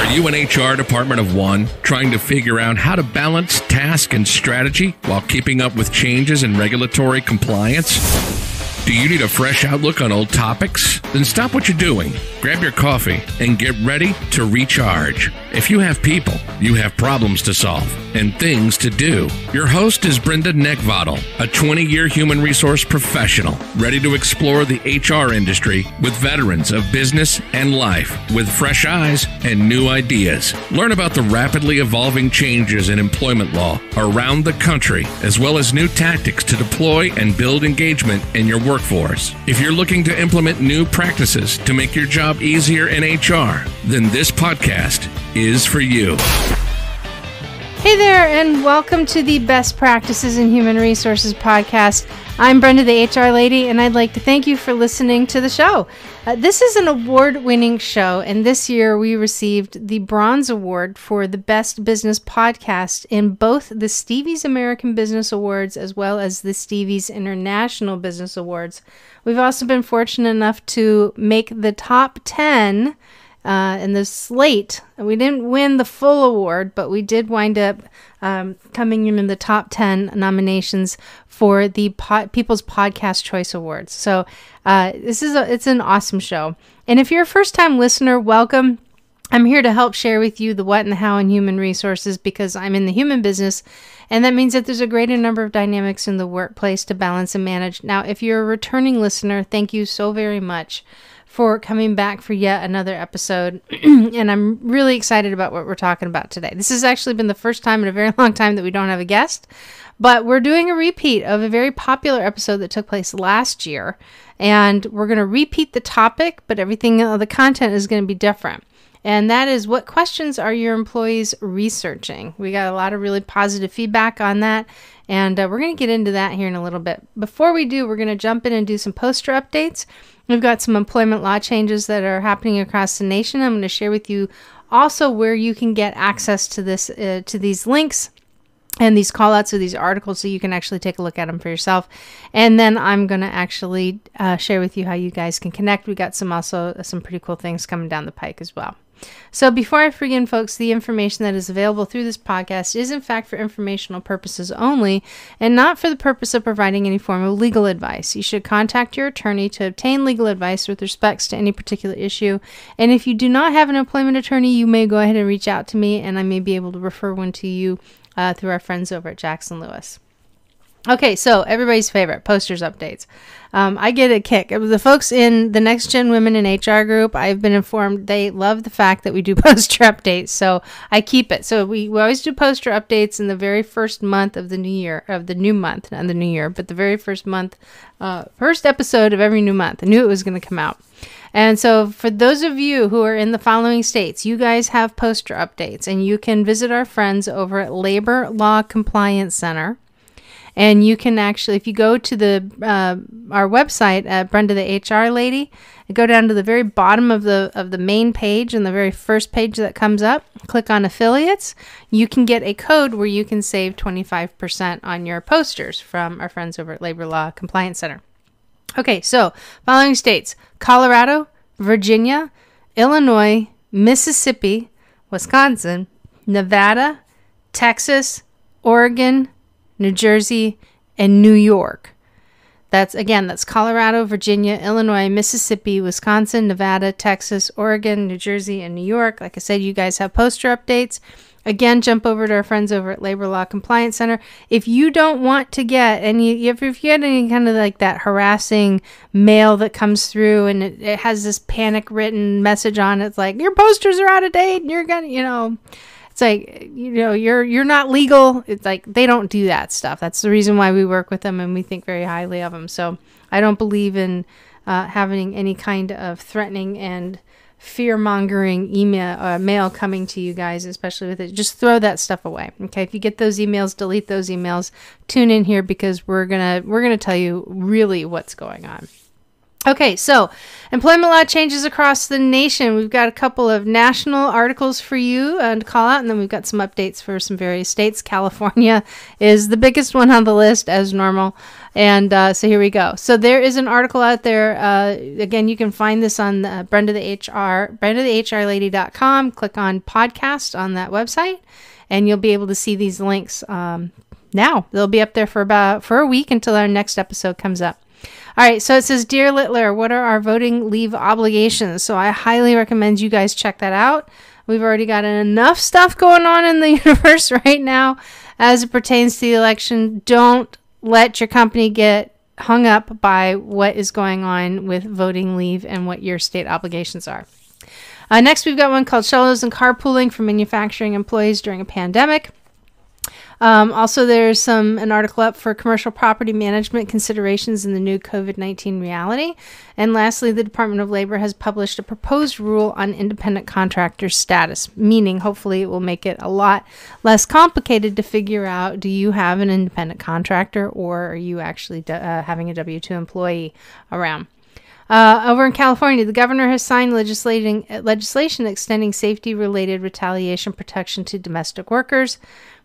Are you an HR department of one, trying to figure out how to balance task and strategy while keeping up with changes in regulatory compliance? Do you need a fresh outlook on old topics? Then stop what you're doing, grab your coffee, and get ready to recharge. If you have people, you have problems to solve and things to do. Your host is Brenda, a 20-year human resource professional, ready to explore the HR industry with veterans of business and life with fresh eyes and new ideas. Learn about the rapidly evolving changes in employment law around the country, as well as new tactics to deploy and build engagement in your workforce. If you're looking to implement new practices to make your job easier in HR, then this podcast is for you. Hey there, and welcome to the Best Practices in Human Resources podcast. I'm Brenda, the HR lady, and I'd like to thank you for listening to the show. This is an award-winning show, and this year we received the Bronze Award for the Best Business Podcast in both the Stevie's American Business Awards as well as the Stevie's International Business Awards. We've also been fortunate enough to make the top 10 in the slate. We didn't win the full award, but we did wind up coming in the top 10 nominations for the People's Podcast Choice Awards. So it's an awesome show. And if you're a first-time listener, welcome. I'm here to help share with you the what and the how in human resources because I'm in the human business, and that means that there's a greater number of dynamics in the workplace to balance and manage. Now, if you're a returning listener, thank you so very much for coming back for yet another episode. And I'm really excited about what we're talking about today. This has actually been the first time in a very long time that we don't have a guest, but we're doing a repeat of a very popular episode that took place last year. And we're going to repeat the topic, but everything, the content is going to be different. And that is, what questions are your employees researching? We got a lot of really positive feedback on that. And we're going to get into that here in a little bit. Before we do, we're going to jump in and do some poster updates. We've got some employment law changes that are happening across the nation. I'm going to share with you also where you can get access to this, to these links and these call-outs of these articles so you can actually take a look at them for yourself. And then I'm going to actually share with you how you guys can connect. We got some pretty cool things coming down the pike as well. So before I begin, folks, the information that is available through this podcast is in fact for informational purposes only and not for the purpose of providing any form of legal advice. You should contact your attorney to obtain legal advice with respects to any particular issue. And if you do not have an employment attorney, you may go ahead and reach out to me, and I may be able to refer one to you through our friends over at Jackson Lewis. Okay, so everybody's favorite, posters updates. I get a kick. The folks in the Next Gen Women in HR group, I've been informed they love the fact that we do poster updates, so I keep it. So we always do poster updates in the very first month of the new year, of the new month, not the new year, but the very first month, first episode of every new month. I knew it was going to come out. And so for those of you who are in the following states, you guys have poster updates, and you can visit our friends over at Labor Law Compliance Center. And you can actually, if you go to our website at Brenda the HR Lady, go down to the very bottom of the main page and the very first page that comes up, click on affiliates. You can get a code where you can save 25% on your posters from our friends over at Labor Law Compliance Center. Okay, so following states: Colorado, Virginia, Illinois, Mississippi, Wisconsin, Nevada, Texas, Oregon, New Jersey, and New York. That's Colorado, Virginia, Illinois, Mississippi, Wisconsin, Nevada, Texas, Oregon, New Jersey, and New York. Like I said, you guys have poster updates. Again, jump over to our friends over at Labor Law Compliance Center. If you don't want to get any, if you get any kind of like that harassing mail that comes through and it has this panic written message on it, it's like, your posters are out of date and you're gonna, it's like, you're not legal. It's like, they don't do that stuff. That's the reason why we work with them and we think very highly of them. So I don't believe in having any kind of threatening and fear-mongering mail coming to you guys, especially with it. Just throw that stuff away. Okay, if you get those emails, delete those emails. Tune in here because we're gonna tell you really what's going on. Okay, so employment law changes across the nation. We've got a couple of national articles for you to call out, and then we've got some updates for some various states. California is the biggest one on the list, as normal. And so here we go. So there is an article out there. Again, you can find this on Brenda the HRLady.com. Click on podcast on that website, and you'll be able to see these links now. They'll be up there for a week until our next episode comes up. All right, so it says, Dear Littler, what are our voting leave obligations? So I highly recommend you guys check that out. We've already got enough stuff going on in the universe right now as it pertains to the election. Don't let your company get hung up by what is going on with voting leave and what your state obligations are. Next, we've got one called Shuttles and Carpooling for Manufacturing Employees During a Pandemic. Also, there's an article up for commercial property management considerations in the new COVID-19 reality. And lastly, the Department of Labor has published a proposed rule on independent contractor status, meaning hopefully it will make it a lot less complicated to figure out, do you have an independent contractor or are you actually having a W-2 employee around? Over in California, the governor has signed legislation extending safety-related retaliation protection to domestic workers.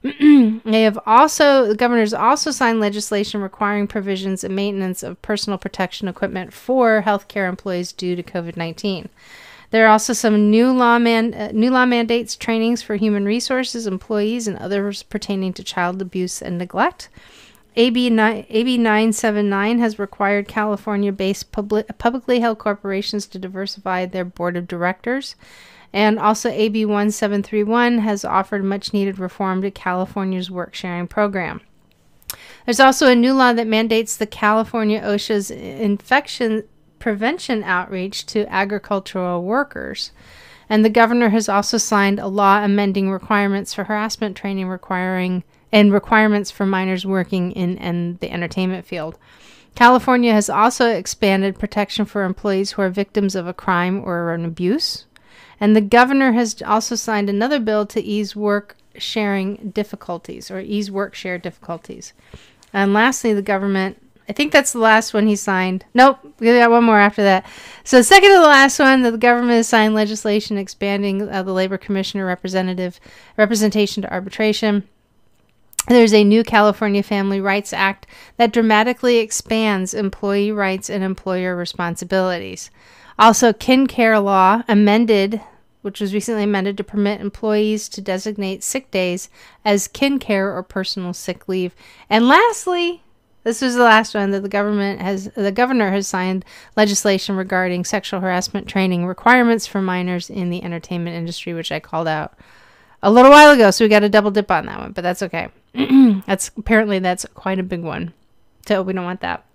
The governor's also signed legislation requiring provisions and maintenance of personal protection equipment for healthcare employees due to COVID-19. There are also some new law mandates, trainings for human resources employees, and others pertaining to child abuse and neglect. AB 979 has required California-based publicly held corporations to diversify their board of directors. And also AB 1731 has offered much-needed reform to California's work-sharing program. There's also a new law that mandates the California OSHA's infection prevention outreach to agricultural workers. And the governor has also signed a law amending requirements for harassment training requirements for minors working in the entertainment field. California has also expanded protection for employees who are victims of a crime or an abuse. And the governor has also signed another bill to ease work share difficulties. And lastly, the government, I think that's the last one he signed. Nope, we got one more after that. So second to the last one, the government has signed legislation expanding the labor commissioner representation to arbitration. There's a new California Family Rights Act that dramatically expands employee rights and employer responsibilities. Also, kin care law which was recently amended to permit employees to designate sick days as kin care or personal sick leave. And lastly, this was the last one, that the governor has signed legislation regarding sexual harassment training requirements for minors in the entertainment industry, which I called out a little while ago, so we got a double dip on that one, but that's okay. That's quite a big one, so we don't want that.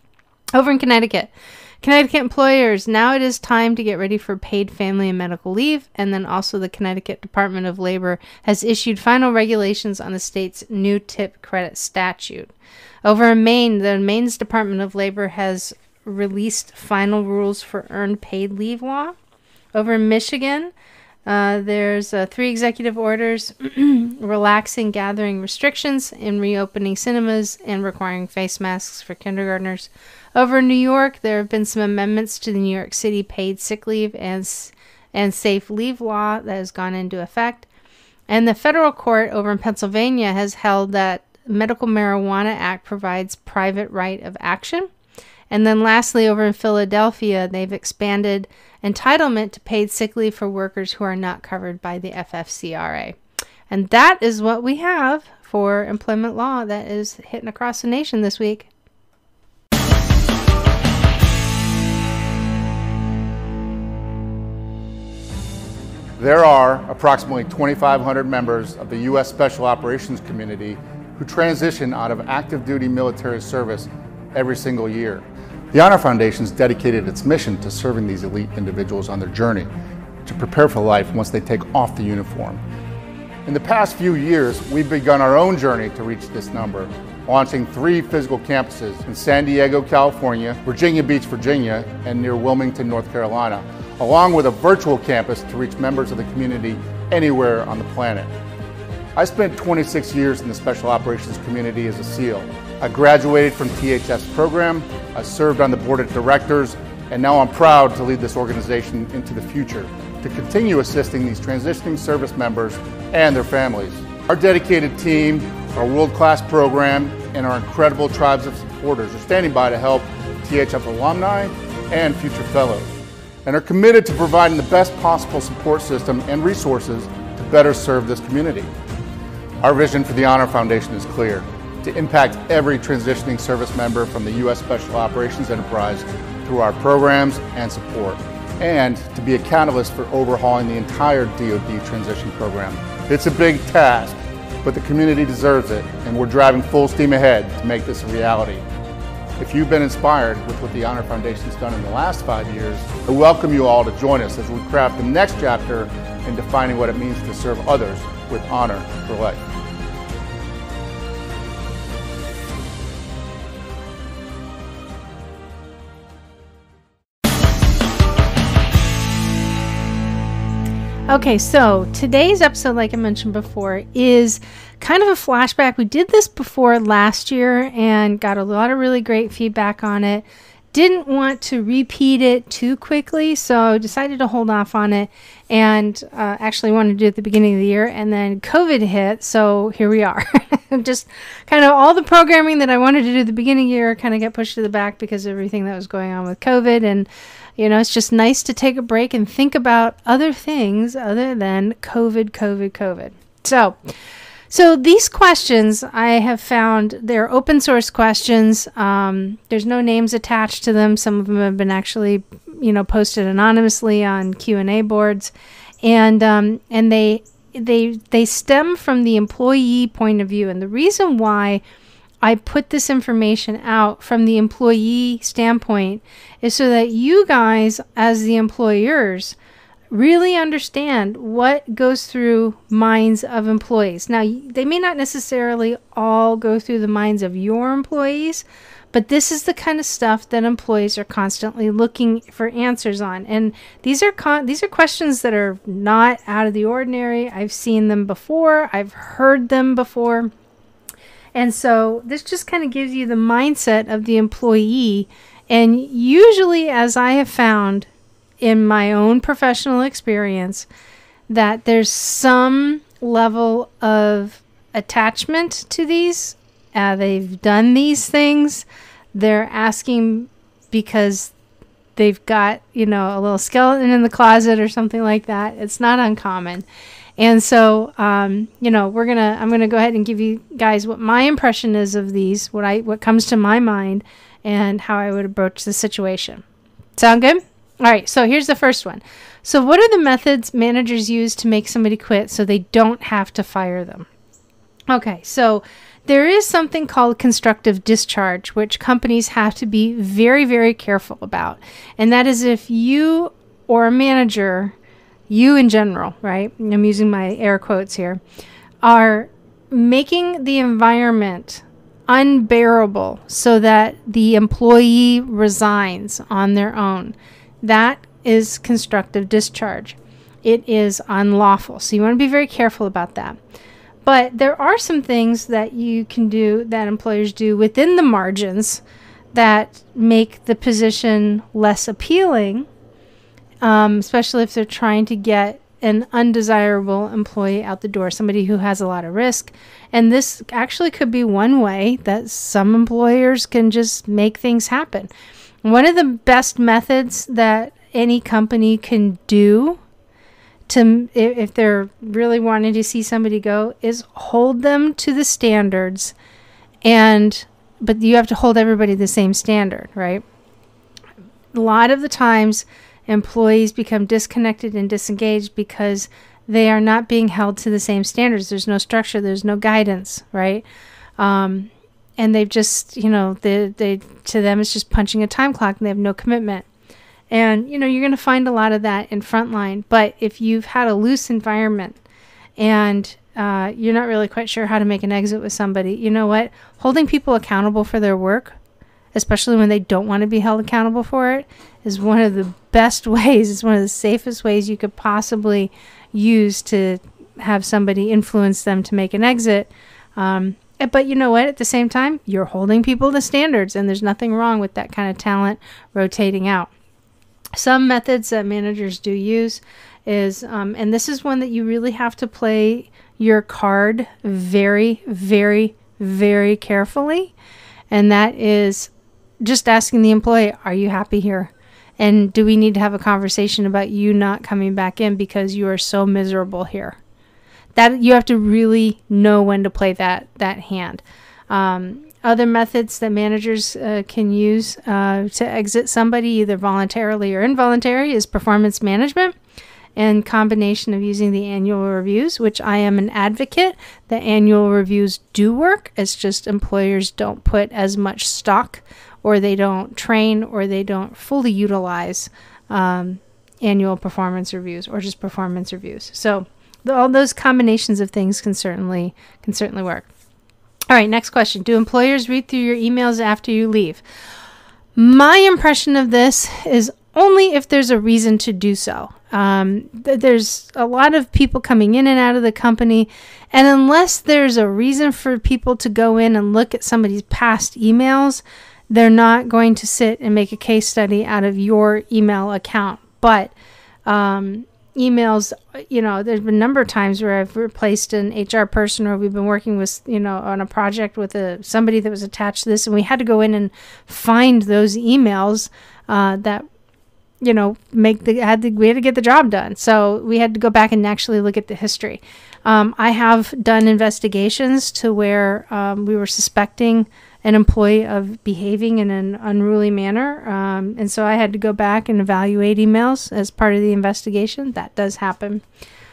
Over in Connecticut employers, now it is time to get ready for paid family and medical leave, and then also the Connecticut Department of Labor has issued final regulations on the state's new tip credit statute. Over in Maine, the Maine's Department of Labor has released final rules for earned paid leave law. Over in Michigan, there's 3 executive orders relaxing gathering restrictions and reopening cinemas and requiring face masks for kindergartners. Over in New York, there have been some amendments to the New York City paid sick leave and safe leave law that has gone into effect. And the federal court over in Pennsylvania has held that Medical Marijuana Act provides private right of action. And then lastly, over in Philadelphia, they've expanded entitlement to paid sick leave for workers who are not covered by the FFCRA. And that is what we have for employment law that is hitting across the nation this week. There are approximately 2,500 members of the U.S. Special Operations Community who transition out of active duty military service every single year. The Honor Foundation has dedicated its mission to serving these elite individuals on their journey to prepare for life once they take off the uniform. In the past few years, we've begun our own journey to reach this number, launching 3 physical campuses in San Diego, California, Virginia Beach, Virginia, and near Wilmington, North Carolina, along with a virtual campus to reach members of the community anywhere on the planet. I spent 26 years in the Special Operations community as a SEAL. I graduated from THS program, I served on the board of directors, And now I'm proud to lead this organization into the future to continue assisting these transitioning service members and their families. Our dedicated team, our world-class program, and our incredible tribes of supporters are standing by to help THF alumni and future fellows, and are committed to providing the best possible support system and resources to better serve this community. Our vision for the Honor Foundation is clear: to impact every transitioning service member from the U.S. Special Operations Enterprise through our programs and support, and to be a catalyst for overhauling the entire DoD transition program. It's a big task, but the community deserves it, and we're driving full steam ahead to make this a reality. If you've been inspired with what the Honor Foundation's done in the last 5 years, I welcome you all to join us as we craft the next chapter in defining what it means to serve others with honor for life. Okay, so today's episode, like I mentioned before, is kind of a flashback. We did this before last year and got a lot of really great feedback on it. Didn't want to repeat it too quickly, so decided to hold off on it, and actually wanted to do it at the beginning of the year, and then COVID hit, so here we are. Just kind of all the programming that I wanted to do at the beginning of the year kind of got pushed to the back because of everything that was going on with COVID, and you know, it's just nice to take a break and think about other things other than COVID. So these questions I have found, they're open source questions. There's no names attached to them. Some of them have been actually, posted anonymously on Q&A boards, and they stem from the employee point of view. And the reason why I put this information out from the employee standpoint is so that you guys, as the employers, really understand what goes through minds of employees. Now, they may not necessarily all go through the minds of your employees, but this is the kind of stuff that employees are constantly looking for answers on. And these are questions that are not out of the ordinary. I've seen them before. I've heard them before. And so this just kind of gives you the mindset of the employee. And usually, as I have found in my own professional experience, that there's some level of attachment to these. They've done these things. They're asking because they've got, a little skeleton in the closet or something like that. It's not uncommon. And so, I'm gonna go ahead and give you guys what my impression is of these, what comes to my mind, and how I would approach the situation. Sound good? All right. So here's the first one. So what are the methods managers use to make somebody quit so they don't have to fire them? Okay. So there is something called constructive discharge, which companies have to be very, very careful about, and that is if you or a manager, you in general, right? I'm using my air quotes here, are making the environment unbearable so that the employee resigns on their own. That is constructive discharge. It is unlawful. So you want to be very careful about that. But there are some things that you can do, that employers do within the margins, that make the position less appealing, especially if they're trying to get an undesirable employee out the door, somebody who has a lot of risk. And this actually could be one way that some employers can just make things happen. One of the best methods that any company can do if they're really wanting to see somebody go is hold them to the standards, but you have to hold everybody the same standard, right? A lot of the times employees become disconnected and disengaged because they are not being held to the same standards. There's no structure, there's no guidance, right? And they've just, to them it's just punching a time clock, and they have no commitment. And, you're going to find a lot of that in frontline. But if you've had a loose environment and you're not really quite sure how to make an exit with somebody, you know what? Holding people accountable for their work, especially when they don't want to be held accountable for it, is one of the best ways. It's one of the safest ways you could possibly use to have somebody influence them to make an exit. But you know what? At the same time, you're holding people to standards, and there's nothing wrong with that kind of talent rotating out. Some methods that managers do use is, and this is one that you really have to play your card very, very, very carefully. And that is just asking the employee, are you happy here? And do we need to have a conversation about you not coming back in because you are so miserable here? That you have to really know when to play that hand. Other methods that managers can use to exit somebody, either voluntarily or involuntary, is performance management and combination of using the annual reviews, which I am an advocate. The annual reviews do work. It's just employers don't put as much stock, or they don't train, or they don't fully utilize annual performance reviews, or just performance reviews. So all those combinations of things can certainly work. All right, next question. Do employers read through your emails after you leave? My impression of this is only if there's a reason to do so. There's a lot of people coming in and out of the company, and unless there's a reason for people to go in and look at somebody's past emails, they're not going to sit and make a case study out of your email account. But emails, there's been a number of times where I've replaced an HR person, or we've been working with, on a project with somebody that was attached to this, and we had to go in and find those emails that, we had to get the job done. So we had to go back and actually look at the history. I have done investigations to where we were suspecting an employee of behaving in an unruly manner. And so I had to go back and evaluate emails as part of the investigation. That does happen.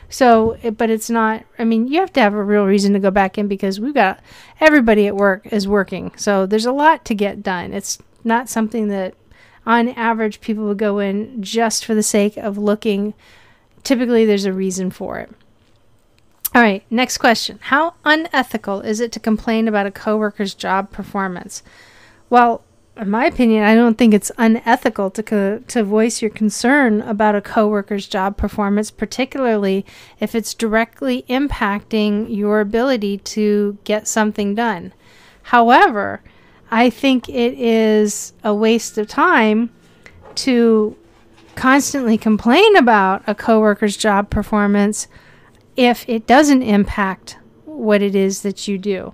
So, but it's not, you have to have a real reason to go back in, because we've got everybody at work is working. So there's a lot to get done. It's not something that on average people would go in just for the sake of looking. Typically there's a reason for it. All right, next question. How unethical is it to complain about a coworker's job performance? Well, in my opinion, I don't think it's unethical to voice your concern about a coworker's job performance, particularly if it's directly impacting your ability to get something done. However, I think it is a waste of time to constantly complain about a coworker's job performance if it doesn't impact what it is that you do.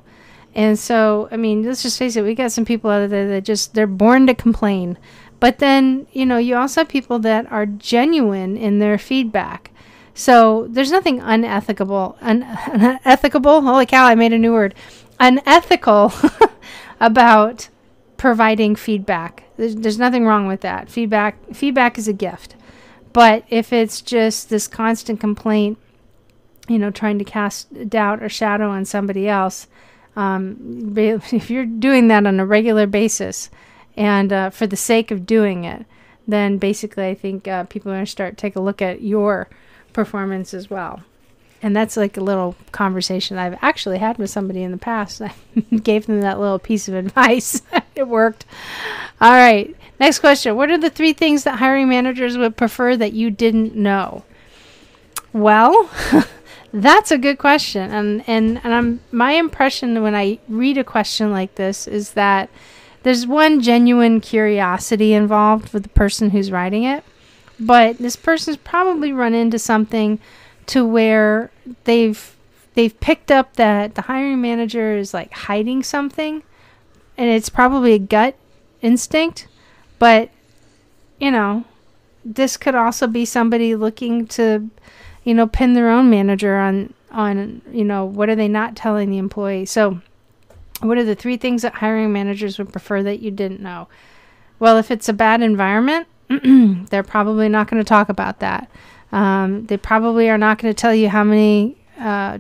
And so, let's just face it, we got some people out there that they're born to complain. But then, you also have people that are genuine in their feedback. So there's nothing unethical, holy cow, I made a new word, unethical about providing feedback. There's nothing wrong with that. Feedback is a gift. But if it's just this constant complaint, trying to cast doubt or shadow on somebody else, if you're doing that on a regular basis and for the sake of doing it, then basically I think people are going to take a look at your performance as well. And that's like a little conversation I've actually had with somebody in the past. I gave them that little piece of advice. It worked. All right. Next question. What are the 3 things that hiring managers would prefer that you didn't know? Well, that's a good question. And my impression when I read a question like this is that there's one genuine curiosity involved with the person who's writing it. But this person's probably run into something to where they've picked up that the hiring manager is like hiding something, and it's probably a gut instinct. But this could also be somebody looking to pin their own manager on what are they not telling the employee. So what are the 3 things that hiring managers would prefer that you didn't know? Well, if it's a bad environment, they're probably not going to talk about that. They probably are not going to tell you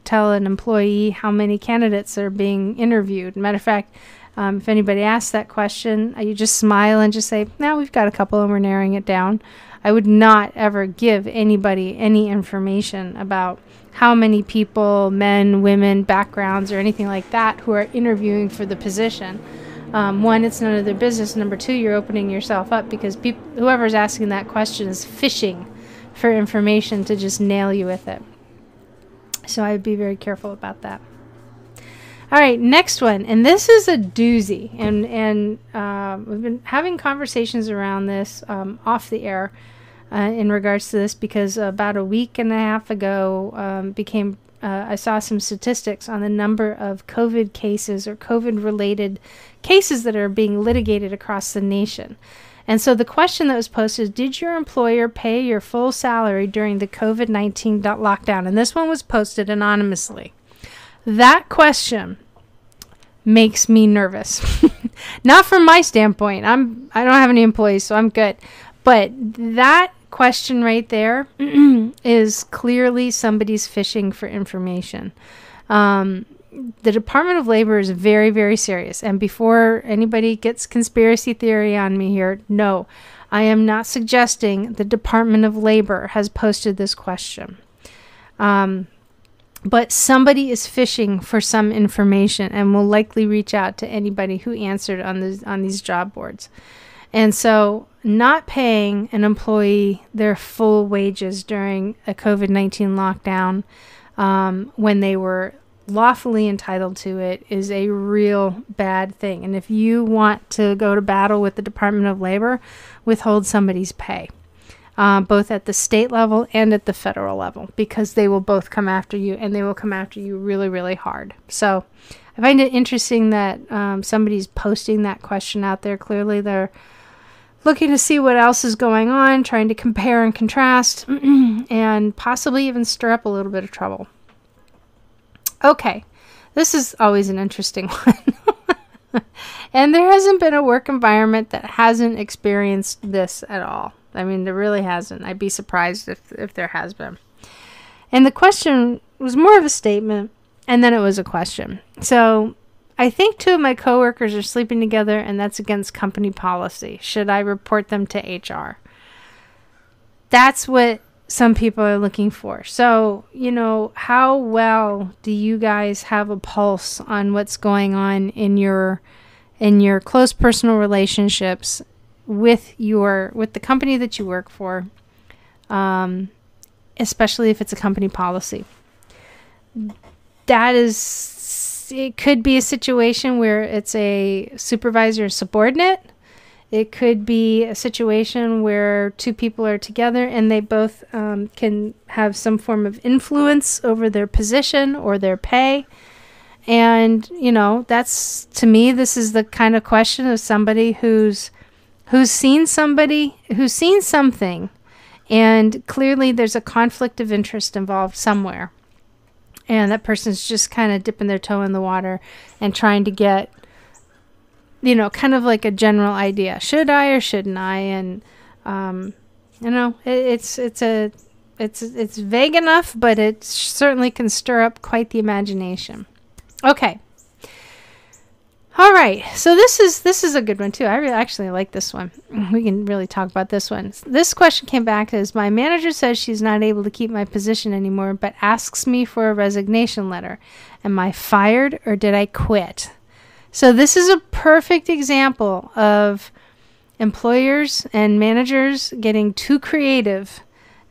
tell an employee how many candidates are being interviewed. Matter of fact, if anybody asks that question, you just smile and just say, no, we've got a couple and we're narrowing it down. I would not ever give anybody any information about how many people, men, women, backgrounds, or anything like that who are interviewing for the position. One, it's none of their business. Number 2, you're opening yourself up because whoever's asking that question is fishing for information to just nail you with it. So I'd be very careful about that. All right, next one, and this is a doozy, and we've been having conversations around this off the air in regards to this, because about a week and a half ago I saw some statistics on the number of COVID cases or COVID-related cases that are being litigated across the nation. And so the question that was posted, did your employer pay your full salary during the COVID-19 lockdown? And this one was posted anonymously. That question makes me nervous. Not from my standpoint. I don't have any employees, so I'm good. But that question right there is clearly somebody's fishing for information. The Department of Labor is very, very serious. And before anybody gets conspiracy theory on me here, no, I am not suggesting the Department of Labor has posted this question. But somebody is fishing for some information and will likely reach out to anybody who answered on these job boards. And so not paying an employee their full wages during a COVID-19 lockdown when they were lawfully entitled to it is a real bad thing. And if you want to go to battle with the Department of Labor, withhold somebody's pay, both at the state level and at the federal level, because they will both come after you, and they will come after you really, really hard. So I find it interesting that somebody's posting that question out there. Clearly they're looking to see what else is going on, trying to compare and contrast, and possibly even stir up a little bit of trouble. Okay, this is always an interesting one. And there hasn't been a work environment that hasn't experienced this at all. I mean, there really hasn't. I'd be surprised if there has been. And the question was more of a statement, and then it was a question. So I think 2 of my coworkers are sleeping together, and that's against company policy. Should I report them to HR? That's what some people are looking for. So, how well do you guys have a pulse on what's going on in your close personal relationships with the company that you work for, especially if it's a company policy? It could be a situation where it's a supervisor subordinate. It could be a situation where 2 people are together and they both can have some form of influence over their position or their pay. And, that's, to me, this is the kind of question of somebody who's seen something, and clearly there's a conflict of interest involved somewhere. And that person's just kind of dipping their toe in the water and trying to get, kind of like a general idea. Should I or shouldn't I? And, it's vague enough, but it certainly can stir up quite the imagination. Okay. All right. So this is a good one too. I actually like this one. We can really talk about this one. This question came back as, my manager says she's not able to keep my position anymore, but asks me for a resignation letter. Am I fired or did I quit? So this is a perfect example of employers and managers getting too creative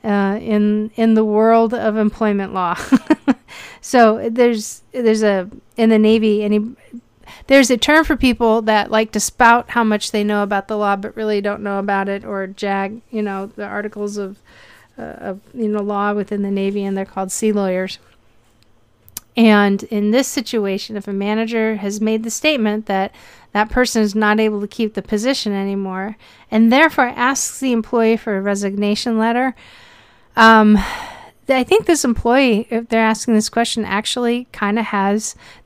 in the world of employment law. So there's in the Navy, there's a term for people that like to spout how much they know about the law but really don't know about it, or JAG, the articles of law within the Navy, and they're called sea lawyers. And in this situation, if a manager has made the statement that that person is not able to keep the position anymore, and therefore asks the employee for a resignation letter, I think this employee, if they're asking this question, actually kind of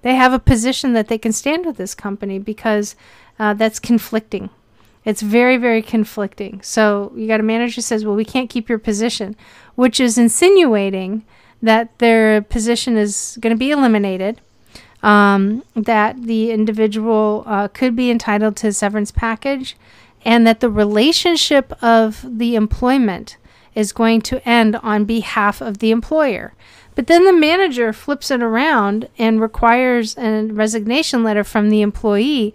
they have a position that they can stand with this company, because that's conflicting. It's very, very conflicting. So you got a manager who says, well, we can't keep your position, which is insinuating that their position is going to be eliminated, that the individual could be entitled to a severance package, and that the relationship of the employment is going to end on behalf of the employer. But then the manager flips it around and requires a resignation letter from the employee,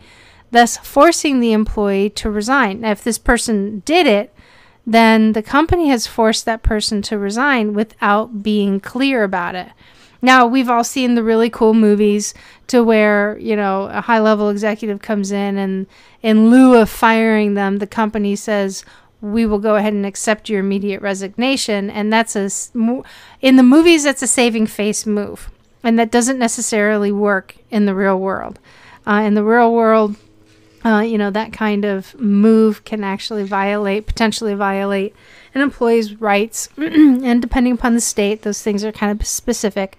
thus forcing the employee to resign. Now, if this person did it, then the company has forced that person to resign without being clear about it. Now, we've all seen the really cool movies to where, a high-level executive comes in, and in lieu of firing them, the company says, we will go ahead and accept your immediate resignation. And that's in the movies, that's a saving face move. And that doesn't necessarily work in the real world. In the real world, that kind of move can actually potentially violate an employee's rights. And depending upon the state, those things are kind of specific.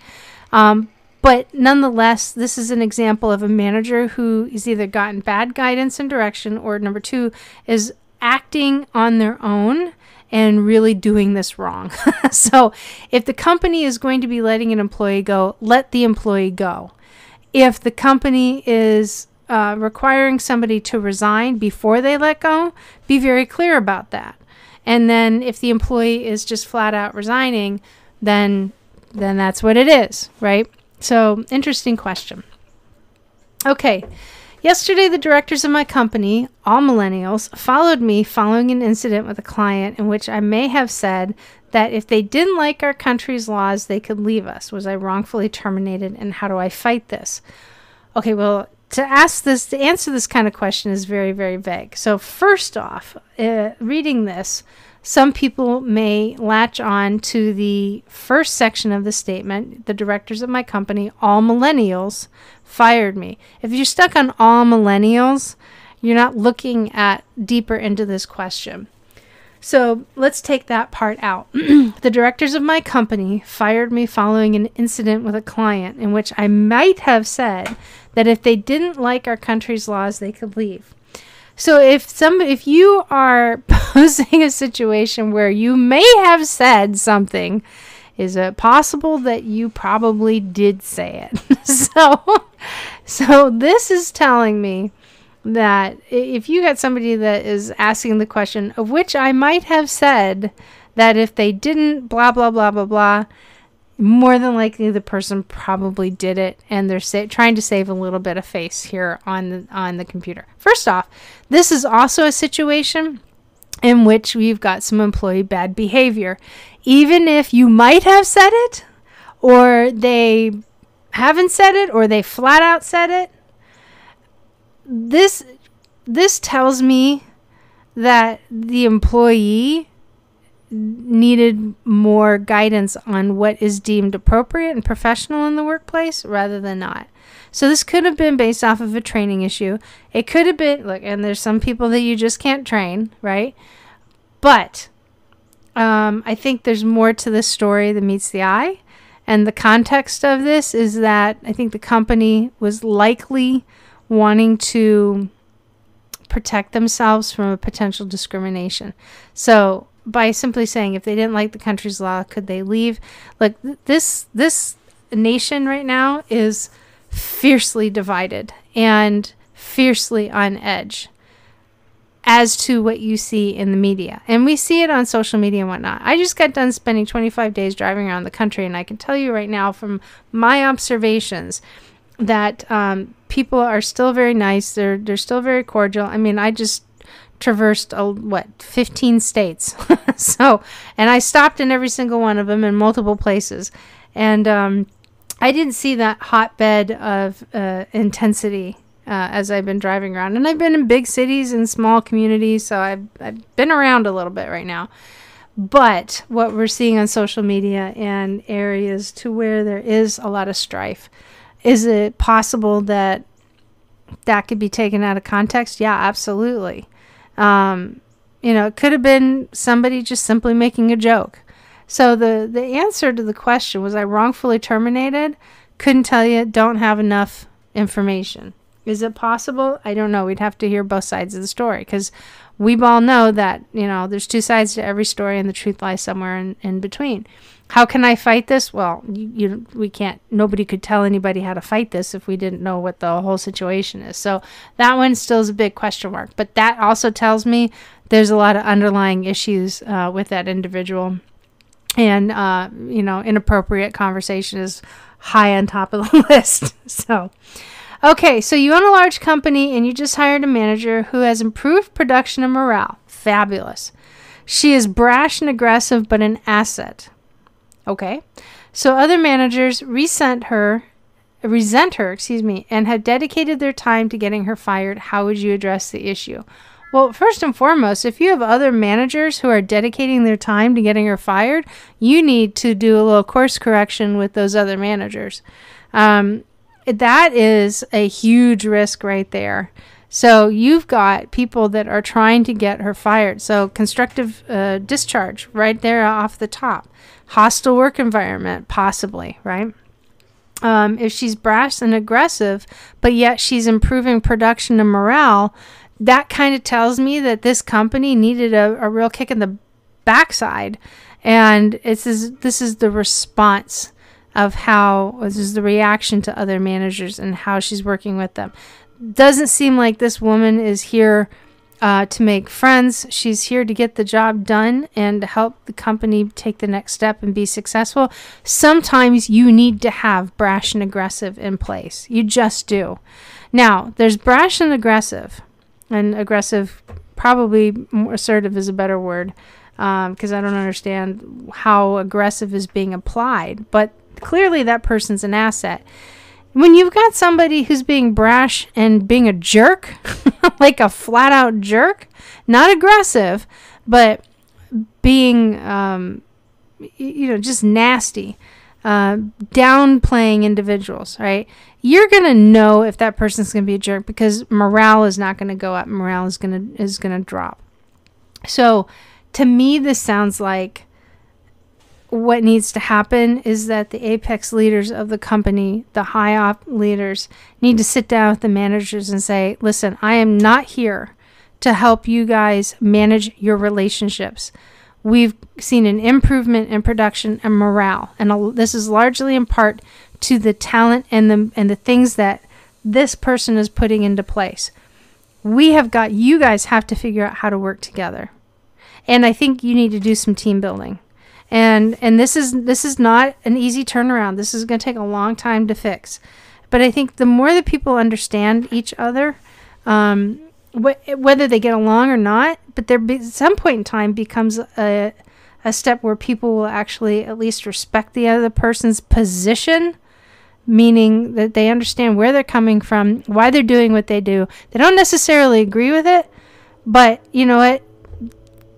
But nonetheless, this is an example of a manager who has either gotten bad guidance and direction, or number two, is acting on their own and really doing this wrong. So if the company is going to be letting an employee go, let the employee go. If the company is requiring somebody to resign before they let go, be very clear about that. And then if the employee is just flat out resigning, then that's what it is, right? So, interesting question. Okay. Yesterday, the directors of my company, all millennials, followed me following an incident with a client in which I may have said that if they didn't like our country's laws, they could leave us. Was I wrongfully terminated, and how do I fight this? Okay, well, to answer this kind of question is very, very vague. So first off, reading this, some people may latch on to the first section of the statement, the directors of my company, all millennials, fired me. If you're stuck on all millennials, you're not looking at deeper into this question. So let's take that part out. The directors of my company fired me following an incident with a client in which I might have said that if they didn't like our country's laws, they could leave. So if you are posing a situation where you may have said something, is it possible that you probably did say it? So this is telling me that if you got somebody that is asking the question, of which I might have said that if they didn't blah, blah, blah, blah, blah, more than likely the person probably did it, and they're trying to save a little bit of face here on the computer. First off, this is also a situation in which we've got some employee bad behavior. Even if you might have said it, or they haven't said it, or they flat out said it, this tells me that the employee needed more guidance on what is deemed appropriate and professional in the workplace rather than not. So this could have been based off of a training issue. It could have been, look, and there's some people that you just can't train, right? But I think there's more to this story than meets the eye. And the context of this is that I think the company was likely wanting to protect themselves from a potential discrimination. So by simply saying if they didn't like the country's law, could they leave? Like this nation right now is fiercely divided and fiercely on edge as to what you see in the media. And we see it on social media and whatnot. I just got done spending 25 days driving around the country, and I can tell you right now from my observations that people are still very nice. They're still very cordial. I mean, I just traversed 15 states. And I stopped in every single one of them in multiple places. And I didn't see that hotbed of intensity as I've been driving around. And I've been in big cities and small communities, so I've been around a little bit right now. But what we're seeing on social media and areas to where there is a lot of strife, is it possible that could be taken out of context? Yeah, absolutely. It could have been somebody just simply making a joke. So the answer to the question, was I wrongfully terminated? Couldn't tell you, don't have enough information. Is it possible? I don't know. We'd have to hear both sides of the story, because we all know that, there's two sides to every story and the truth lies somewhere in between. How can I fight this? Well, we can't. Nobody could tell anybody how to fight this if we didn't know what the whole situation is. So that one still is a big question mark. But that also tells me there's a lot of underlying issues with that individual. And, inappropriate conversation is high on top of the list. So, okay, so you own a large company and you just hired a manager who has improved production and morale. Fabulous. She is brash and aggressive, but an asset. Okay, so other managers resent her, and have dedicated their time to getting her fired. How would you address the issue? Well, first and foremost, if you have other managers who are dedicating their time to getting her fired, you need to do a little course correction with those other managers. That is a huge risk right there. So you've got people that are trying to get her fired. So constructive discharge right there off the top. Hostile work environment, possibly, right? If she's brash and aggressive, but yet she's improving production and morale, that kind of tells me that this company needed a real kick in the backside. And this is the response of how, this is the reaction to other managers and how she's working with them. Doesn't seem like this woman is here to make friends. She's here to get the job done and help the company take the next step and be successful. Sometimes you need to have brash and aggressive in place. You just do. Now, there's brash and aggressive probably more assertive is a better word, because I don't understand how aggressive is being applied, but clearly that person's an asset. When you've got somebody who's being brash and being a jerk, like a flat out jerk, not aggressive, but being, just nasty, downplaying individuals, right? You're going to know if that person's going to be a jerk because morale is not going to go up. Morale is going to drop. So to me, this sounds like what needs to happen is that the apex leaders of the company, the high op leaders, need to sit down with the managers and say, listen, I am not here to help you guys manage your relationships. We've seen an improvement in production and morale, and this is largely in part to the talent and the things that this person is putting into place. You guys have to figure out how to work together. And I think you need to do some team building. And this is not an easy turnaround. This is going to take a long time to fix. But I think the more that people understand each other, whether they get along or not, but at some point in time becomes a step where people will actually at least respect the other person's position, meaning that they understand where they're coming from, why they're doing what they do. They don't necessarily agree with it, but you know what?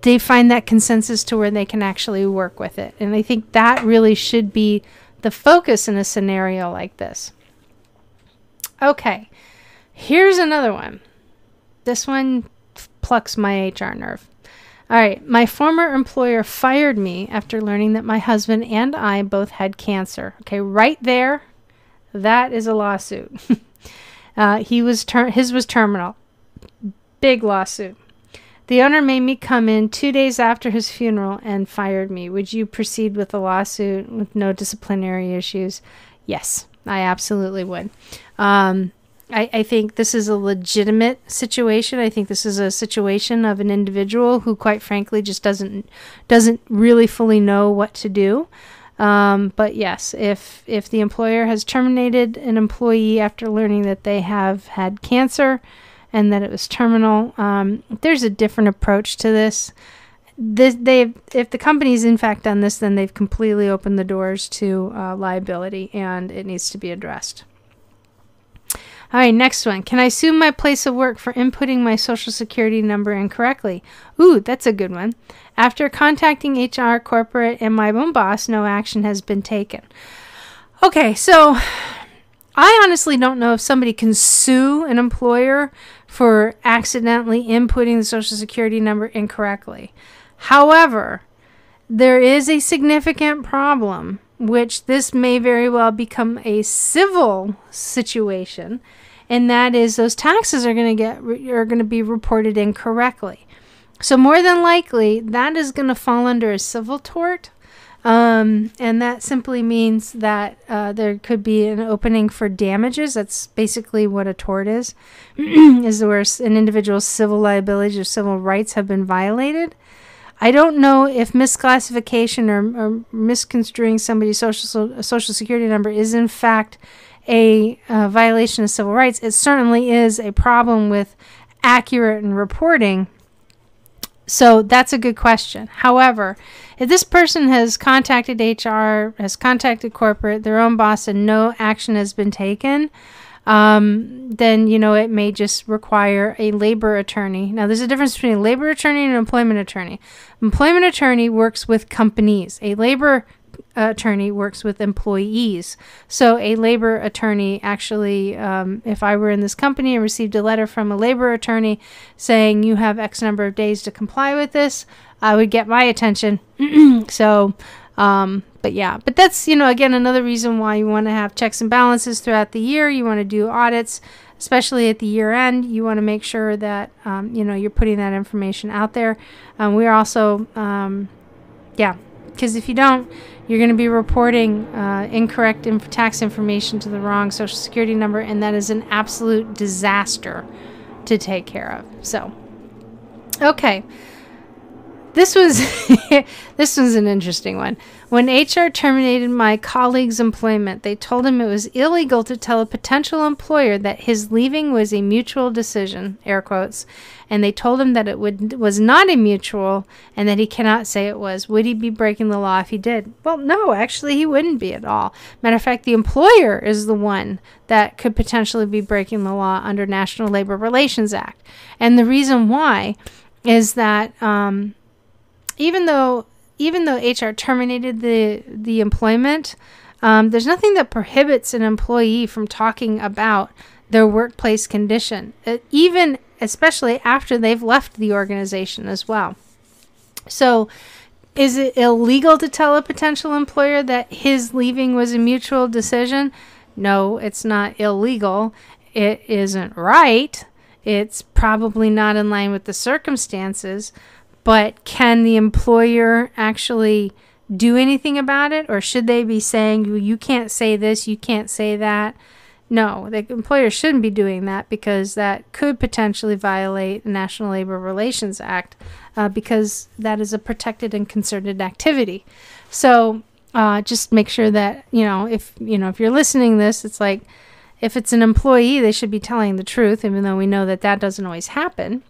They find that consensus to where they can actually work with it. And I think that really should be the focus in a scenario like this. Okay, here's another one. This one plucks my HR nerve. All right, my former employer fired me after learning that my husband and I both had cancer. Okay, right there, that is a lawsuit. His was terminal. Big lawsuit. The owner made me come in 2 days after his funeral and fired me. Would you proceed with the lawsuit with no disciplinary issues? Yes, I absolutely would. I think this is a legitimate situation. I think this is a situation of an individual who, quite frankly, just doesn't really fully know what to do. But yes, if the employer has terminated an employee after learning that they have had cancer and that it was terminal, there's a different approach to this. If the company's in fact done this, then they've completely opened the doors to liability, and it needs to be addressed. All right, next one. Can I sue my place of work for inputting my social security number incorrectly? Ooh, that's a good one. After contacting HR, corporate, and my own boss, no action has been taken. Okay, so I honestly don't know if somebody can sue an employer for accidentally inputting the social security number incorrectly. However, there is a significant problem, which this may very well become a civil situation, and that is those taxes are going to be reported incorrectly. So more than likely, that is going to fall under a civil tort. And that simply means that there could be an opening for damages. That's basically what a tort is where an individual's civil liabilities or civil rights have been violated. I don't know if misclassification or misconstruing somebody's social security number is in fact a violation of civil rights. It certainly is a problem with accurate reporting. So that's a good question. However, if this person has contacted HR, has contacted corporate, their own boss, and no action has been taken, then, it may just require a labor attorney. Now, there's a difference between a labor attorney and an employment attorney. Employment attorney works with companies. A labor attorney works with employees. So a labor attorney actually, if I were in this company and received a letter from a labor attorney saying you have X number of days to comply with this, I would get my attention. So, but that's, again, another reason why you want to have checks and balances throughout the year. You want to do audits, especially at the year end. You want to make sure that, you're putting that information out there. We are also, because if you don't, you're going to be reporting incorrect tax information to the wrong Social Security number, and that is an absolute disaster to take care of. So, okay. This was an interesting one. When HR terminated my colleague's employment, they told him it was illegal to tell a potential employer that his leaving was a mutual decision, air quotes, and they told him that it was not a mutual and that he cannot say it was. Would he be breaking the law if he did? Well, no, actually he wouldn't be at all. Matter of fact, the employer is the one that could potentially be breaking the law under National Labor Relations Act. And the reason why is that even though HR terminated the employment, there's nothing that prohibits an employee from talking about their workplace condition, especially after they've left the organization as well. So is it illegal to tell a potential employer that his leaving was a mutual decision? No, it's not illegal. It isn't right. It's probably not in line with the circumstances. But can the employer actually do anything about it? Or should they be saying, you can't say this, you can't say that? No, the employer shouldn't be doing that, because that could potentially violate the National Labor Relations Act, because that is a protected and concerted activity. So just make sure that, if you're listening to this, it's like, if it's an employee, they should be telling the truth, even though we know that doesn't always happen.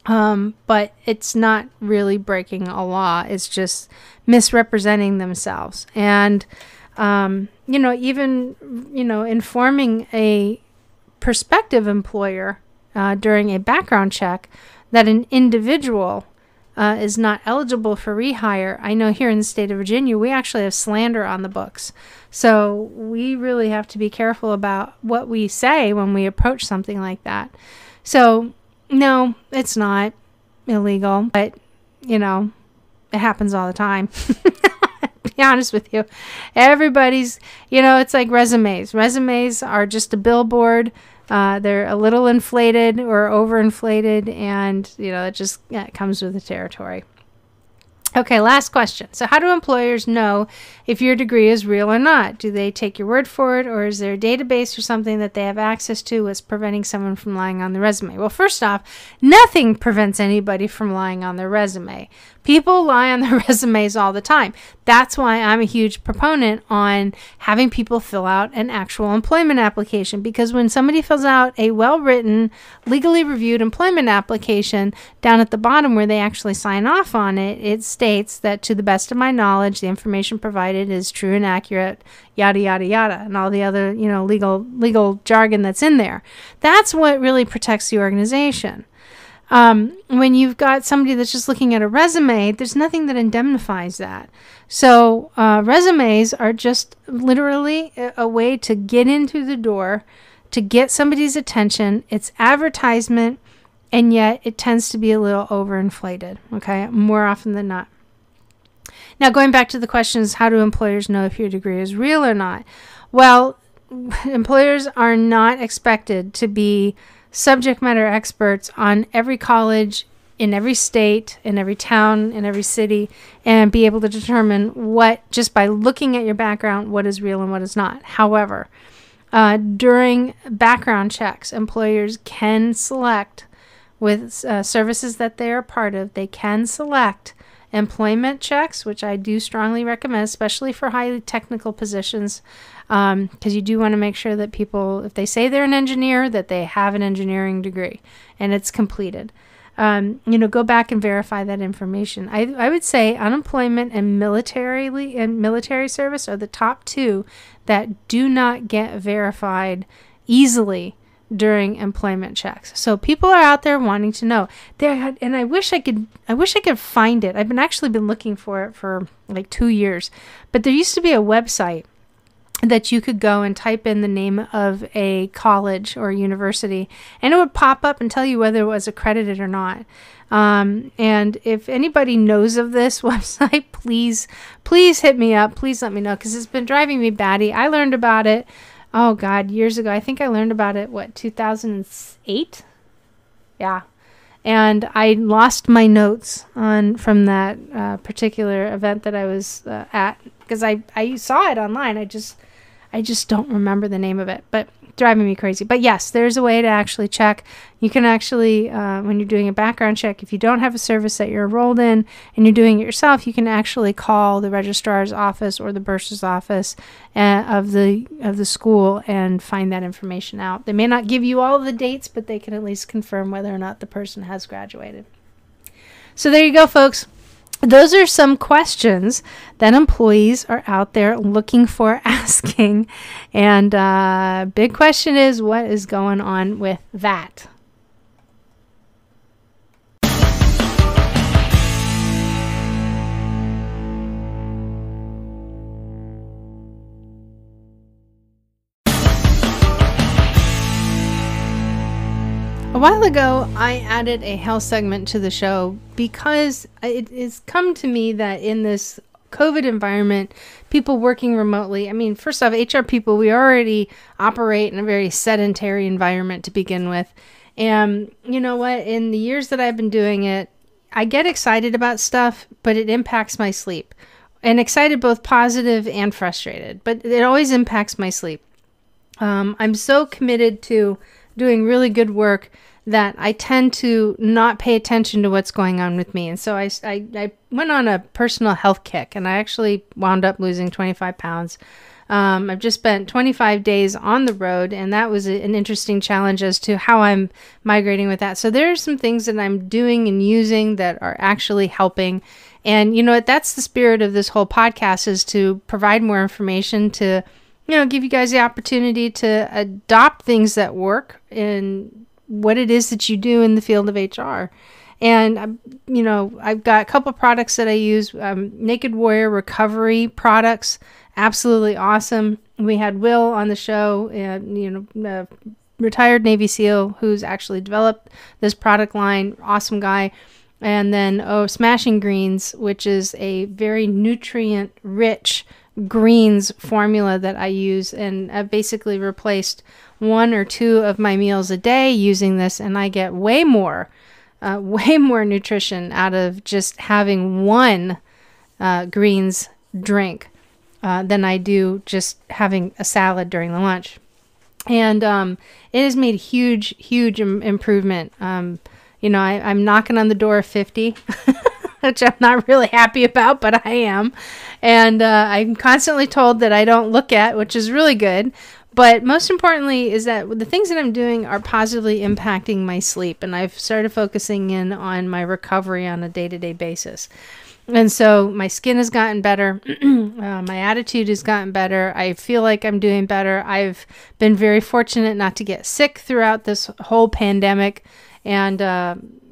But it's not really breaking a law. It's just misrepresenting themselves. And, even, informing a prospective employer during a background check that an individual is not eligible for rehire. I know here in the state of Virginia, we actually have slander on the books. So we really have to be careful about what we say when we approach something like that. So, no, it's not illegal, but, it happens all the time. To be honest with you, everybody's, it's like resumes. Resumes are just a billboard. They're a little inflated or overinflated, and, it just comes with the territory. Okay, last question. So how do employers know if your degree is real or not? Do they take your word for it, or is there a database or something that they have access to that's preventing someone from lying on the resume? Well, first off, nothing prevents anybody from lying on their resume. People lie on their resumes all the time. That's why I'm a huge proponent on having people fill out an actual employment application, because when somebody fills out a well-written, legally reviewed employment application, down at the bottom where they actually sign off on it, it states that, to the best of my knowledge, the information provided is true and accurate, yada, yada, yada, and all the other, legal jargon that's in there. That's what really protects the organization. When you've got somebody that's just looking at a resume, there's nothing that indemnifies that. So resumes are just literally a way to get into the door, to get somebody's attention. It's advertisement, and yet it tends to be a little overinflated, okay, more often than not. Now, going back to the questions, how do employers know if your degree is real or not? Well, employers are not expected to be subject matter experts on every college in every state, in every town, in every city, and be able to determine what, just by looking at your background, what is real and what is not. However, during background checks, employers can select, with services that they are part of, they can select employment checks, which I do strongly recommend, especially for highly technical positions, because you do want to make sure that people, if they say they're an engineer, that they have an engineering degree and it's completed. Go back and verify that information. I would say unemployment and military service are the top two that do not get verified easily during employment checks. So people are out there wanting to know. And I wish I could find it. I've actually been looking for it for like 2 years. But there used to be a website that you could go and type in the name of a college or university, and it would pop up and tell you whether it was accredited or not. And if anybody knows of this website, please hit me up. Please let me know, because it's been driving me batty. I learned about it, oh God, years ago. I think I learned about it, 2008? Yeah. And I lost my notes from that particular event that I was at, because I saw it online. I just don't remember the name of it, but driving me crazy. But yes, there's a way to actually check. You can actually, when you're doing a background check, if you don't have a service that you're enrolled in and you're doing it yourself, you can actually call the registrar's office or the bursar's office of the school and find that information out. They may not give you all of the dates, but they can at least confirm whether or not the person has graduated. So there you go, folks. Those are some questions that employees are out there looking for, asking. And big question is, what is going on with that? A while ago, I added a health segment to the show because it has come to me that in this COVID environment, people working remotely, I mean, first off, HR people, we already operate in a very sedentary environment to begin with. And you know what? In the years that I've been doing it, I get excited about stuff, but it impacts my sleep. And excited, both positive and frustrated, but it always impacts my sleep. I'm so committed to doing really good work that I tend to not pay attention to what's going on with me. And so I went on a personal health kick, and I actually wound up losing 25 pounds. I've just spent 25 days on the road, and that was an interesting challenge as to how I'm migrating with that. So there are some things that I'm doing and using that are actually helping. And you know what? That's the spirit of this whole podcast, is to provide more information, to give you guys the opportunity to adopt things that work in what it is that you do in the field of HR. And, I've got a couple products that I use, Naked Warrior recovery products, absolutely awesome. We had Will on the show, a retired Navy SEAL who's actually developed this product line, awesome guy. And then, Smashing Greens, which is a very nutrient-rich greens formula that I use, and I've basically replaced 1 or 2 of my meals a day using this, and I get way more nutrition out of just having one greens drink than I do just having a salad during the lunch. And it has made huge improvement. I'm knocking on the door of 50. Which I'm not really happy about, but I am. And I'm constantly told that I don't look at, which is really good. But most importantly is that the things that I'm doing are positively impacting my sleep. And I've started focusing in on my recovery on a day-to-day basis. And so my skin has gotten better. My attitude has gotten better. I feel like I'm doing better. I've been very fortunate not to get sick throughout this whole pandemic. And,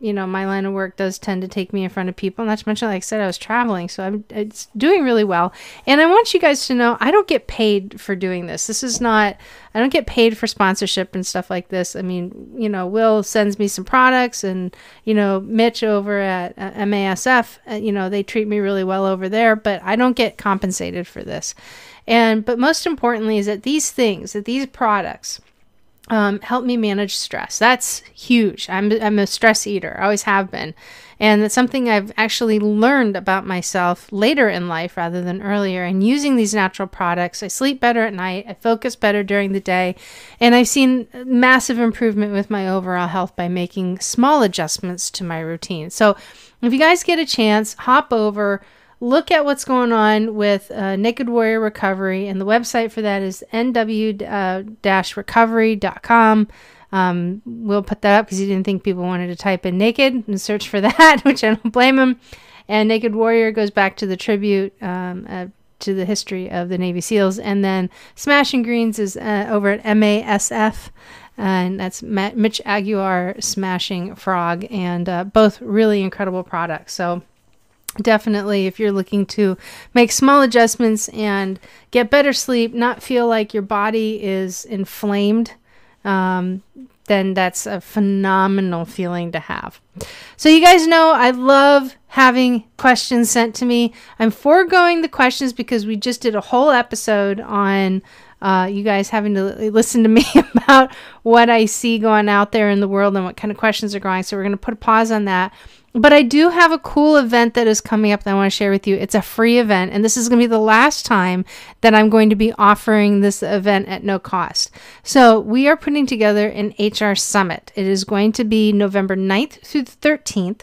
my line of work does tend to take me in front of people. Not to mention, like I said, I was traveling, so it's doing really well. And I want you guys to know, I don't get paid for doing this. I don't get paid for sponsorship and stuff like this. I mean, Will sends me some products, and, Mitch over at MASF, they treat me really well over there, but I don't get compensated for this. But most importantly is that these products, help me manage stress. That's huge. I'm a stress eater. I always have been. And that's something I've actually learned about myself later in life rather than earlier. And using these natural products, I sleep better at night. I focus better during the day. And I've seen massive improvement with my overall health by making small adjustments to my routine. So if you guys get a chance, hop over, look at what's going on with Naked Warrior Recovery, and the website for that is nw-recovery.com. We'll put that up because he didn't think people wanted to type in naked and search for that, which I don't blame him. And Naked Warrior goes back to the tribute to to the history of the Navy SEALs. And then Smashing Greens is over at MASF. And that's Mitch Aguilar Smashing Frog. And both really incredible products. So definitely, if you're looking to make small adjustments and get better sleep, not feel like your body is inflamed, then that's a phenomenal feeling to have. So you guys know I love having questions sent to me. I'm foregoing the questions because we just did a whole episode on you guys having to listen to me about what I see going out there in the world and what kind of questions are going. So we're going to put a pause on that. But I do have a cool event that is coming up that I want to share with you. It's a free event, and this is going to be the last time that I'm going to be offering this event at no cost. So we are putting together an HR Summit. It is going to be November 9th through the 13th.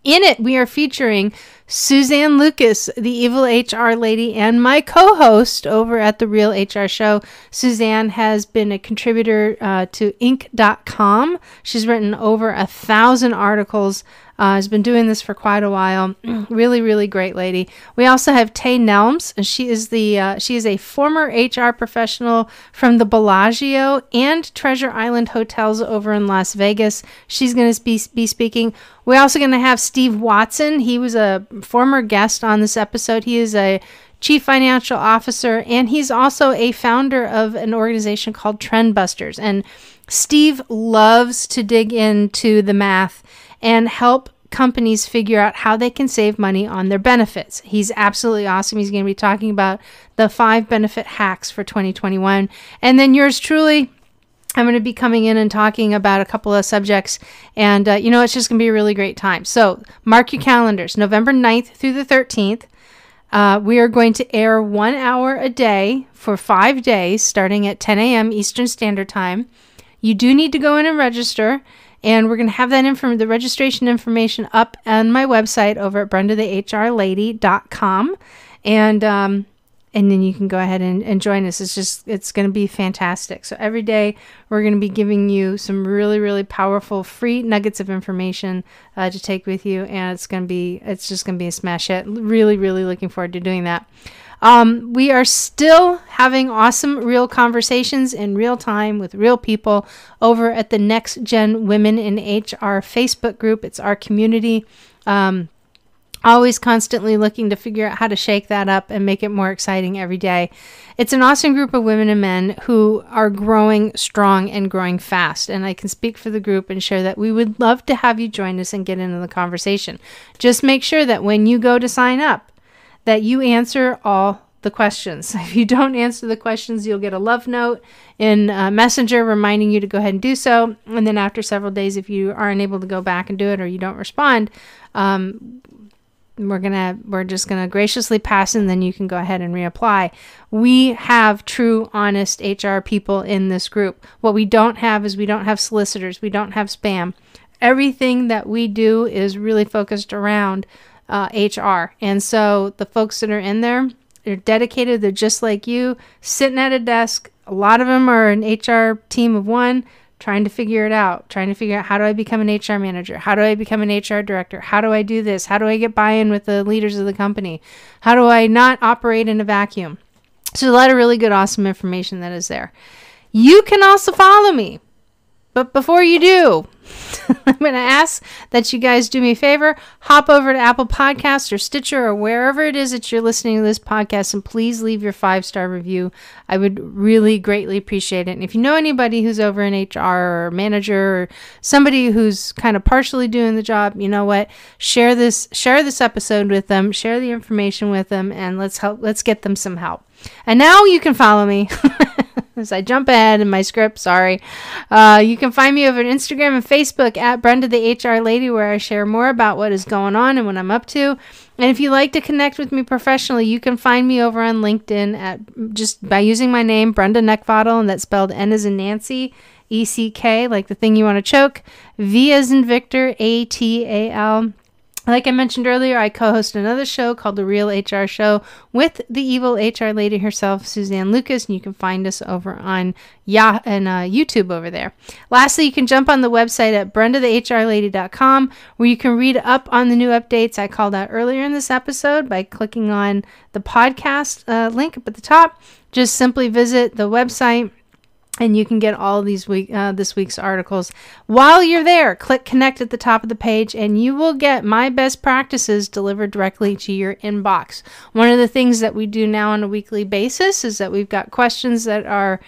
In it, we are featuring Suzanne Lucas, the evil HR lady, and my co-host over at The Real HR Show. Suzanne has been a contributor to Inc.com. She's written over 1,000 articles. Has been doing this for quite a while. Really, really great lady. We also have Tay Nelms, and she is a former HR professional from the Bellagio and Treasure Island hotels over in Las Vegas. She's going to be speaking. We're also going to have Steve Watson. He was a former guest on this episode. He is a Chief Financial Officer, and he's also a founder of an organization called Trendbusters. And Steve loves to dig into the math and help companies figure out how they can save money on their benefits. He's absolutely awesome. He's going to be talking about the 5 benefit hacks for 2021. And then yours truly, I'm going to be coming in and talking about a couple of subjects. And, it's just going to be a really great time. So mark your calendars, November 9th through the 13th. We are going to air 1 hour a day for 5 days, starting at 10 a.m. Eastern Standard Time. You do need to go in and register. And we're going to have that the registration information up on my website over at BrendaTheHRLady.com. And then you can go ahead and join us. It's going to be fantastic. So every day we're going to be giving you some really, really powerful free nuggets of information to take with you. And it's just going to be a smash hit. Really, really looking forward to doing that. We are still having awesome real conversations in real time with real people over at the Next Gen Women in HR Facebook group. It's our community. Always constantly looking to figure out how to shake that up and make it more exciting every day. It's an awesome group of women and men who are growing strong and growing fast. And I can speak for the group and share that we would love to have you join us and get into the conversation. Just make sure that when you go to sign up, that you answer all the questions. If you don't answer the questions, you'll get a love note in Messenger reminding you to go ahead and do so. And then after several days, if you aren't able to go back and do it or you don't respond, we're just gonna graciously pass, and then you can go ahead and reapply. We have true, honest HR people in this group. What we don't have is we don't have solicitors. We don't have spam. Everything that we do is really focused around HR. And so the folks that are in there, they're dedicated. They're just like you, sitting at a desk. A lot of them are an HR team of one, trying to figure it out, how do I become an HR manager? How do I become an HR director? How do I do this? How do I get buy-in with the leaders of the company? How do I not operate in a vacuum? So a lot of really good, awesome information that is there. You can also follow me. But before you do, I'm going to ask that you guys do me a favor, hop over to Apple Podcasts or Stitcher or wherever it is that you're listening to this podcast, and please leave your 5-star review. I would really greatly appreciate it. And if you know anybody who's over in HR or manager or somebody who's kind of partially doing the job, you know what? Share this episode with them, share the information with them, and let's get them some help. And now you can follow me. As I jump ahead in my script, sorry. You can find me over on Instagram and Facebook at Brenda the HR Lady, where I share more about what is going on and what I'm up to. And if you like to connect with me professionally, you can find me over on LinkedIn just by using my name, Brenda Neckvattle, and that's spelled N as in Nancy, E-C-K, like the thing you want to choke, V as in Victor, A-T-A-L. Like I mentioned earlier, I co-host another show called The Real HR Show with the evil HR lady herself, Suzanne Lucas, and you can find us over on YouTube over there. Lastly, you can jump on the website at brendathehrlady.com, where you can read up on the new updates I called out earlier in this episode by clicking on the podcast link up at the top. Just simply visit the website, and you can get all these this week's articles. While you're there, click connect at the top of the page, and you will get my best practices delivered directly to your inbox. One of the things that we do now on a weekly basis is that we've got questions that are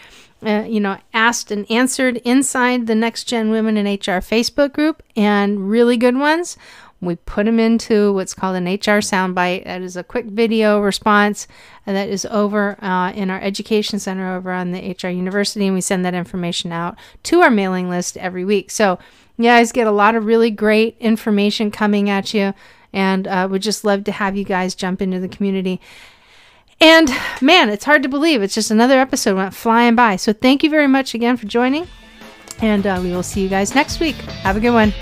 asked and answered inside the Next Gen Women in HR Facebook group, and really good ones. We put them into what's called an HR soundbite. That is a quick video response, and that is over in our education center over on the HR University, and we send that information out to our mailing list every week. So you guys get a lot of really great information coming at you, and we'd just love to have you guys jump into the community. And man, it's hard to believe. It's just another episode went flying by. So thank you very much again for joining, and we will see you guys next week. Have a good one.